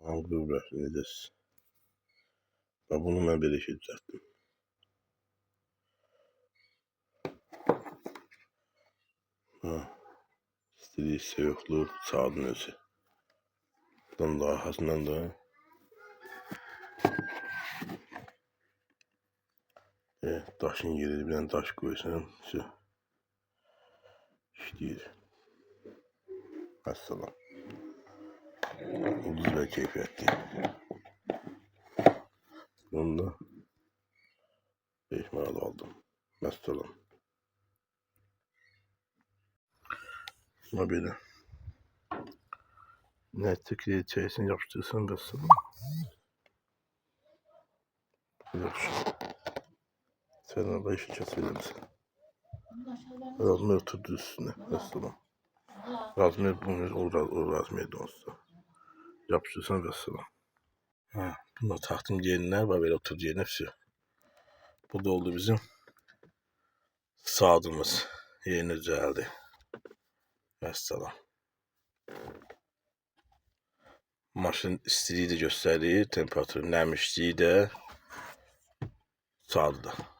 Dur edeceğiz. Bunu ben böyle şey düzelttim. İstediği yokluğu sağdın özü. Bundan daha arkasından da taşın yeri bir tane taş koysan şu işleyir. Vesselam. Ucuz ve keyfiyetli. Bunu da 5 manat aldım. Vesselam. Ama böyle ne tıklığı çayısını yapıştırsan vesselam. Yaxşı. Sen orada işi keselim misin? Razmer oturdu üstüne. Vesselam. Razmer bunu o razmerdi olsa. Yapıştırsan vesselam. Bunda tahtım yerine var böyle oturdu yerine hepsi. Bu da oldu bizim sağdığımız yerine düzeldi. Vesselam. Maşın istiliği de gösteriyor. Temperatürü, nəmişliği de sağdı da.